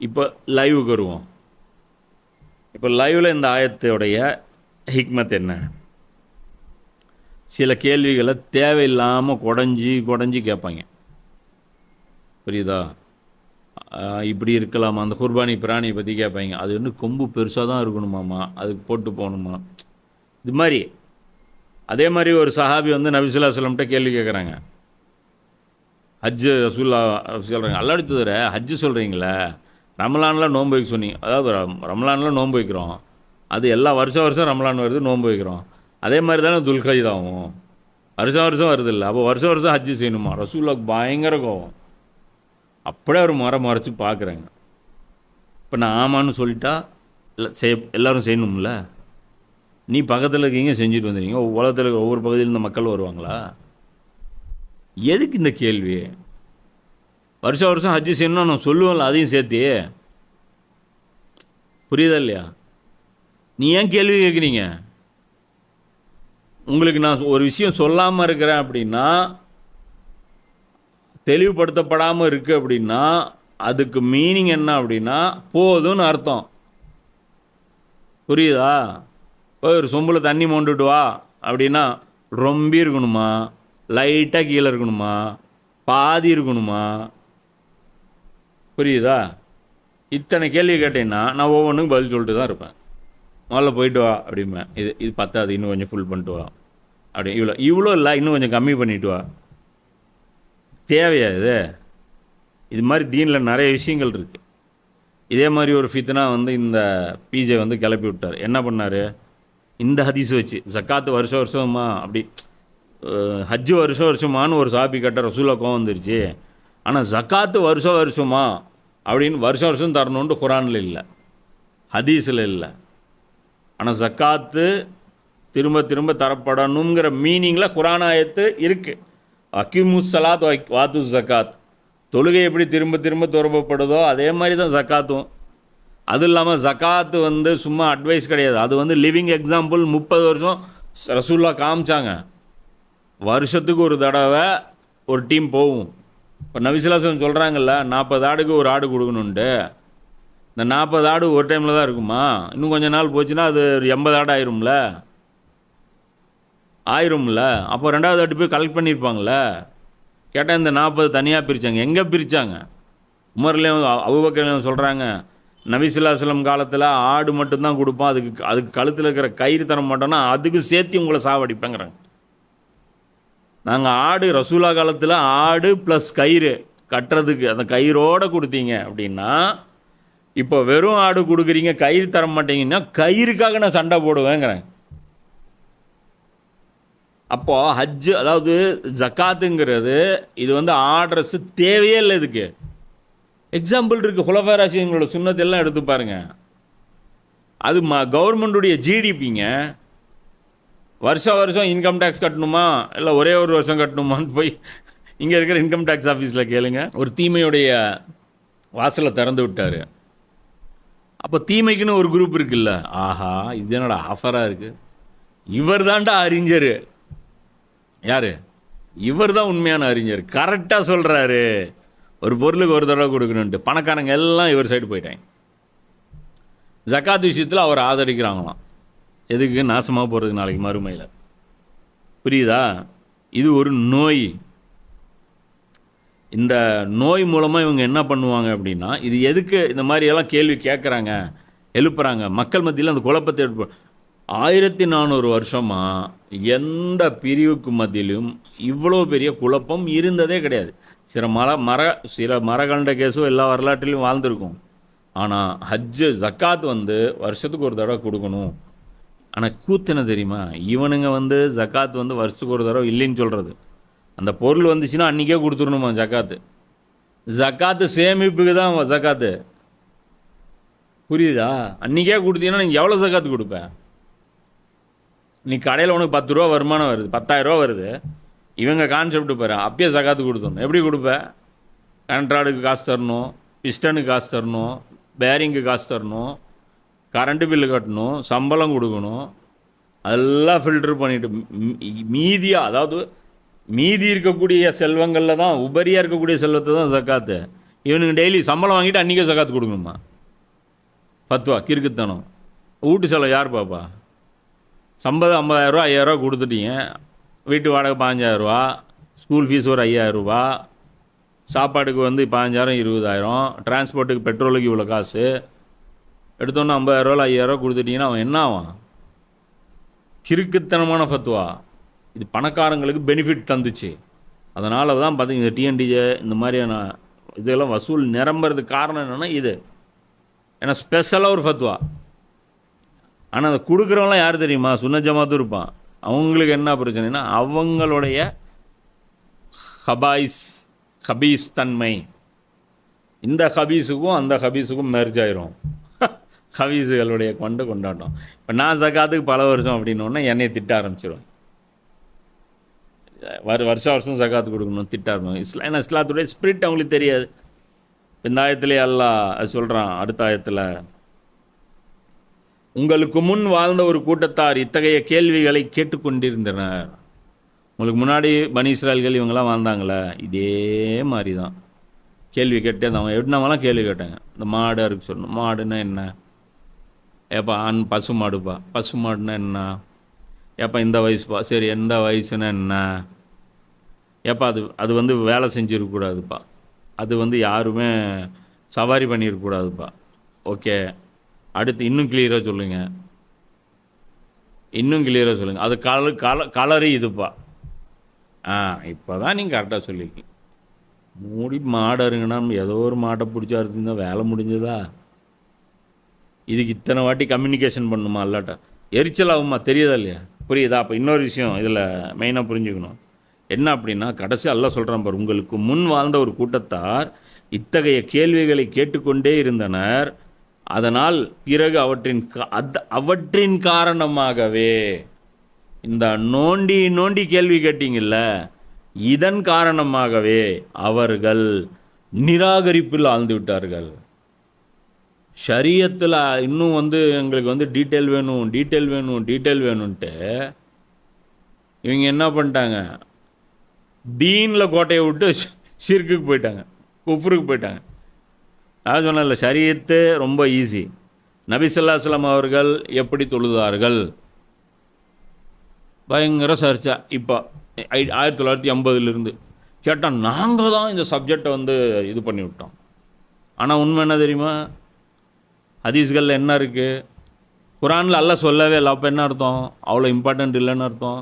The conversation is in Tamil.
இப்போ லைவுக்கு வருவோம். இப்போ லைவில் இந்த ஆயத்தோடைய ஹிக்மத் என்ன? சில கேள்விகளை தேவையில்லாமல் குடஞ்சி கேட்பாங்க. புரியுதா? இப்படி இருக்கலாமா? அந்த குர்பானி பிராணியை பற்றி கேட்பாங்க. அது வந்து கொம்பு பெருசாக தான் இருக்கணுமாம்மா, அதுக்கு போட்டு போகணுமா? இது மாதிரி. அதே மாதிரி ஒரு சஹாபி வந்து நபி ஸல்லல்லாஹு அலைஹி வஸல்லம் கேள்வி கேட்குறாங்க. ஹஜ்ஜு ரசூல்லா சொல்கிறாங்க, அல்லாஹ் தூதர ஹஜ்ஜு சொல்கிறீங்களே, ரமலானில் நோன்பு வைக்க சொன்னீங்க. அதாவது ரமலானில் நோன்பு வைக்கிறோம், அது எல்லா வருஷம் ரமலான் வருது, நோன்பு வைக்கிறோம். அதே மாதிரி தானே துல்கைதாவும் வருஷம் வருது இல்லை? அப்போ வருஷம் ஹஜ்ஜு செய்யணுமா? ரசூல்லாவுக்கு பயங்கர கோவம். அப்படியே ஒரு மறைச்சு பார்க்குறாங்க. இப்போ நான் ஆமான்னு சொல்லிட்டா எல்லோரும் செய்யணும்ல? நீ பக்கத்தில் இருக்கீங்க, செஞ்சுட்டு வந்துடுறீங்க. உலகத்தில் ஒவ்வொரு பகுதியில் இந்த மக்கள் வருவாங்களா? எதுக்கு இந்த கேள்வி? வருஷம் ஹஜ்ஜு செய்யணும்னு நான் சொல்லுவேன்ல, அதையும் சேர்த்து. புரியுதா இல்லையா? நீ ஏன் கேள்வி கேட்குறீங்க? உங்களுக்கு நான் ஒரு விஷயம் சொல்லாமல் இருக்கிறேன் அப்படின்னா, தெளிவுபடுத்தப்படாமல் இருக்குது அப்படின்னா, அதுக்கு மீனிங் என்ன அப்படின்னா போதும்னு அர்த்தம். புரியுதா? போய் ஒரு சொம்பில் தண்ணி மோண்டுட்டு வா அப்படின்னா ரொம்ப இருக்கணுமா, லைட்டாக கீழே இருக்கணுமா, பாதி இருக்கணுமா? புரியுதா? இத்தனை கேள்வி கேட்டேன்னா நான் ஒவ்வொன்றுக்கும் பதில் சொல்லிட்டு தான் இருப்பேன். முதல்ல போயிட்டு வா அப்படிம்பேன். இது பத்தாது, இன்னும் கொஞ்சம் ஃபுல் பண்ணிட்டு வா அப்படி. இவ்வளோ இல்லை, இன்னும் கொஞ்சம் கம்மி பண்ணிட்டு வா. தேவையா இது? இது மாதிரி தீனில் நிறைய விஷயங்கள் இருக்குது. இதே மாதிரி ஒரு ஃபித்னா வந்து இந்த பிஜே வந்து கிளப்பி விட்டார். என்ன பண்ணார்? இந்த ஹதீஸ் வச்சு ஜக்காத்து வருஷமா அப்படி, ஹஜ்ஜு வருஷமானு ஒரு சாபி கட்ட ரசூலா கோவம் வந்துருச்சு. ஆனால் ஜக்காத்து வருஷமா அப்படின்னு வருஷம் தரணுன்ட்டு குரானில் இல்லை, ஹதீஸில் இல்லை. ஆனால் ஜக்காத்து திரும்ப தரப்படணுங்கிற மீனிங்கில் குரான் ஆயத்து இருக்குது. அக்கிமுஸ் சலாத் வாத்து ஜக்காத், தொழுகை எப்படி திரும்ப துறப்பப்படுதோ அதே மாதிரி தான் ஜக்காத்தும். அதுவும் இல்லாமல் ஜக்காத்து வந்து சும்மா அட்வைஸ் கிடையாது, அது வந்து லிவிங் எக்ஸாம்பிள். 30 வருஷம் ரசூல்லா காமிச்சாங்க. வருஷத்துக்கு ஒரு தடவை ஒரு டீம் போகும். இப்போ நபி ஸல்லல்லாஹு அலைஹி வஸல்லம் சொல்கிறாங்கல்ல, 40 ஆடுக்கு ஒரு ஆடு கொடுக்கணுன்ட்டு. இந்த 40 ஆடு ஒரு டைமில் தான் இருக்குமா? இன்னும் கொஞ்சம் நாள் போச்சுன்னா அது 80 ஆடு ஆயிரும்ல. அப்போ 2வது ஆட்டு போய் கலெக்ட் பண்ணியிருப்பாங்கள. கேட்டால் இந்த 40 தனியாக பிரித்தாங்க. எங்கே பிரித்தாங்க? உமர்லேயும் அபூபக்கர்லையும் சொல்கிறாங்க, நபி ஸல்லல்லாஹு அலைஹி வஸல்லம் காலத்தில் ஆடு மட்டும்தான் கொடுப்போம், அதுக்கு கழுத்தில் இருக்கிற கயிறு தர மாட்டோம்னா அதுக்கு சேர்த்து உங்களை சாவடிப்பேங்கிறாங்க. நாங்கள் ஆடு ரசூலா காலத்தில் ஆடு ப்ளஸ் கயிறு கட்டுறதுக்கு அந்த கயிறோடு கொடுத்தீங்க அப்படின்னா, இப்போ வெறும் ஆடு கொடுக்குறீங்க, கயிறு தர மாட்டீங்கன்னா கயிறுக்காக நான் சண்டை போடுவேங்கிறேன். அப்போது ஹஜ்ஜு, அதாவது ஜக்காத்துங்கிறது இது வந்து ஆர்டர்ஸு தேவையே இல்லை. இதுக்கு எக்ஸாம்பிள் இருக்குது. குலஃபா ராஷிதீன்களோட சுன்னத்தெல்லாம் எடுத்து பாருங்கள். அது கவர்மெண்ட்டுடைய ஜிடிபிங்க. வருஷம் இன்கம் டேக்ஸ் கட்டணுமா, இல்லை ஒரே ஒரு வருஷம் கட்டணுமான்னு போய் இங்கே இருக்கிற இன்கம் டேக்ஸ் ஆஃபீஸில் கேளுங்க. ஒரு தீமையுடைய வாசலை திறந்து விட்டார். அப்போ தீமைக்குன்னு ஒரு குரூப் இருக்குல்ல, ஆஹா இது என்னோட ஆஃபராக இருக்குது, இவர் தான்டா அறிஞர். யார்? இவர் தான் உண்மையான அறிஞர், கரெக்டாக சொல்கிறாரு, ஒரு பொருளுக்கு ஒரு தடவை கொடுக்கணுன்ட்டு. பணக்காரங்க எல்லாம் இவர் சைடு போயிட்டாங்க. ஜக்காத் விஷயத்தில் அவர் ஆதரிக்கிறாங்களாம். எதுக்கு? நாசமாக போகிறதுக்கு நாளைக்கு மறுமையில். புரியுதா? இது ஒரு நோய். இந்த நோய் மூலமாக இவங்க என்ன பண்ணுவாங்க அப்படின்னா, இது எதுக்கு இந்த மாதிரியெல்லாம் கேள்வி கேட்குறாங்க, எழுப்புறாங்க, மக்கள் மத்தியில் அந்த குழப்பத்தை எழுப்பு. 1400 வருஷமாக எந்த பிரிவுக்கு மத்தியிலும் இவ்வளோ பெரிய குழப்பம் இருந்ததே கிடையாது. சில மரகண்ட கேஸும் எல்லா வரலாற்றிலையும் வாழ்ந்துருக்கும். ஆனால் ஹஜ்ஜு ஜக்காத் வந்து வருஷத்துக்கு ஒரு தடவை கொடுக்கணும். ஆனால் கூத்து என்ன தெரியுமா? இவனுங்க வந்து ஜக்காத் வந்து வருஷத்துக்கு ஒரு தடவை இல்லைன்னு சொல்கிறது. அந்த பொருள் வந்துச்சுன்னா அன்றைக்கே கொடுத்துடணுமா ஜக்காத்து? ஜக்காத்து சேமிப்புக்கு தான் ஜக்காத்து. புரியுதா? அன்றைக்கே கொடுத்தீங்கன்னா நீங்கள் எவ்வளோ ஜக்காத்து கொடுப்பேன்? நீ கடையில் உனக்கு 10 ரூபா வருமானம் வருது, 10,000 ரூபா வருது. இவங்க கான்செப்ட் பாரு, அப்பயே ஜக்காத்து கொடுத்தணும். எப்படி கொடுப்பேன்? கண்ட்ராடுக்கு காசு தரணும், பிஸ்டனுக்கு காசு தரணும், பேரிங்கு காசு தரணும், கரண்ட்டு பில்லு கட்டணும், சம்பளம் கொடுக்கணும். அதெல்லாம் ஃபில்டர் பண்ணிவிட்டு மீதியாக, அதாவது மீதி இருக்கக்கூடிய செல்வங்களில் தான் உபரியாக இருக்கக்கூடிய செல்வத்தை தான் ஜக்காத்து. இவனுங்க டெய்லி சம்பளம் வாங்கிட்டு அன்றைக்கே ஜகாத் கொடுக்கணுமா? ஃபத்வா கிறுக்குத்தனம். வீட்டு செலவு யார் பாப்பா? சம்பளம் 50,000 5,000 கொடுத்துட்டீங்க, வீட்டு வாடகை 15,000, ஸ்கூல் ஃபீஸ் ஒரு 5,000, சாப்பாட்டுக்கு வந்து 15,000 20,000, டிரான்ஸ்போர்ட்டுக்கு பெட்ரோலுக்கு இவ்வளோ காசு எடுத்தோன்னா 50,000 5,000 கொடுத்துட்டிங்கன்னா அவன் என்ன ஆவான்? கிறுக்குத்தனமான ஃபத்வா. இது பணக்காரங்களுக்கு பெனிஃபிட் தந்துச்சு. அதனால தான் பார்த்தீங்க இந்த டிஎன்டிஜே இந்த மாதிரியான இதெல்லாம் வசூல் நிரம்புறதுக்கு காரணம் என்னென்னா இது. ஏன்னா ஸ்பெஷலாக ஒரு ஃபத்வா. ஆனால் அதை கொடுக்குறவங்களாம் யார் தெரியுமா? சுன்ன ஜமாத்தும் இருப்பான். அவங்களுக்கு என்ன பிரச்சனைனா அவங்களுடைய ஹபீஸ் தன்மை இந்த ஹபீஸுக்கும் அந்த ஹபீஸுக்கும் மெர்ஜ் ஆயிரும். ஹபீஸுகளுடைய கொண்டாட்டம். இப்போ நான் ஜகாத்துக்கு பல வருஷம் அப்படின்னோடனே என்னையை திட்ட ஆரம்பிச்சிருவேன். வருஷம் ஜகாத்து கொடுக்கணும் திட்ட ஆரம்பிக்கும். ஏன்னா இஸ்லாத்துடைய ஸ்பிரிட் அவங்களுக்கு தெரியாது. இந்த ஆயத்திலே அல்லாஹ் அது சொல்கிறான். அடுத்த ஆயத்தில், உங்களுக்கு முன் வாழ்ந்த ஒரு கூட்டத்தார் இத்தகைய கேள்விகளை கேட்டுக்கொண்டிருந்தனர். உங்களுக்கு முன்னாடி பனி இஸ்ராயல்கள் இவங்கெல்லாம் வாழ்ந்தாங்களே, இதே மாதிரி தான் கேள்வி கேட்டே தான். எப்படினாவெல்லாம் கேள்வி கேட்டாங்க. இந்த மாடு அறுக்க சொல்லணும். மாடுன்னா என்ன? ஏப்பா பசு மாடுப்பா. பசு மாடுன்னா என்ன? ஏப்பா இந்த வயசுப்பா. சரி எந்த வயசுன்னா என்ன? ஏப்பா அது வந்து வேலை செஞ்சுருக்கக்கூடாதுப்பா. அது வந்து யாருமே சவாரி பண்ணியிருக்கக்கூடாதுப்பா. ஓகே, அடுத்து இன்னும் கிளியராக சொல்லுங்கள். அது கலரு இதுப்பா. இப்போ தான் நீங்கள் கரெக்டாக சொல்லியிருக்கீங்க. மூடி மாடுங்கன்னா ஏதோ ஒரு மாட்டை பிடிச்சா இருந்தால் வேலை முடிஞ்சதா? இதுக்கு இத்தனை வாட்டி கம்யூனிகேஷன் பண்ணணுமா? இல்லாட்டா எரிச்சல் ஆகுமா? தெரியுதா இல்லையா? புரியுதா? அப்போ இன்னொரு விஷயம் இதில் மெயினாக புரிஞ்சுக்கணும். என்ன அப்படின்னா, கடைசி அல்லாஹ் சொல்கிறான் பாரு, உங்களுக்கு முன் வாழ்ந்த ஒரு கூட்டத்தார் இத்தகைய கேள்விகளை கேட்டுக்கொண்டே இருந்தனர். அதனால் பிறகு அவற்றின் காரணமாகவே இந்த நோண்டி கேள்வி கேட்டீங்கல்ல, இதன் காரணமாகவே அவர்கள் நிராகரிப்பில் ஆழ்ந்து விட்டார்கள். ஷரியத்தில் இன்னும் வந்து எங்களுக்கு வந்து டீட்டெயில் வேணும்ன்ட்டு இவங்க என்ன பண்ணிட்டாங்க? தீனில் கோட்டையை விட்டு ஷிர்க்குக்கு போயிட்டாங்க, குஃப்ருக்கு போயிட்டாங்க. அதாவது சொன்னல, ஷரியத்து ரொம்ப ஈஸி. நபி ஸல்லல்லாஹு அலைஹி வஸல்லம் அவர்கள் எப்படி தொழுதார்கள்? பயங்கர சர்ச்சா. இப்போ 1980 கேட்டால் நாங்கள் தான் இந்த சப்ஜெக்டை வந்து இது பண்ணி விட்டோம். ஆனால் உண்மை என்ன தெரியுமா? ஹதீஸ்களில் என்ன இருக்குது? குரானில் அல்லாஹ் சொல்லவே இல்லை. அப்போ என்ன அர்த்தம்? அவ்வளோ இம்பார்ட்டண்ட் இல்லைன்னு அர்த்தம்.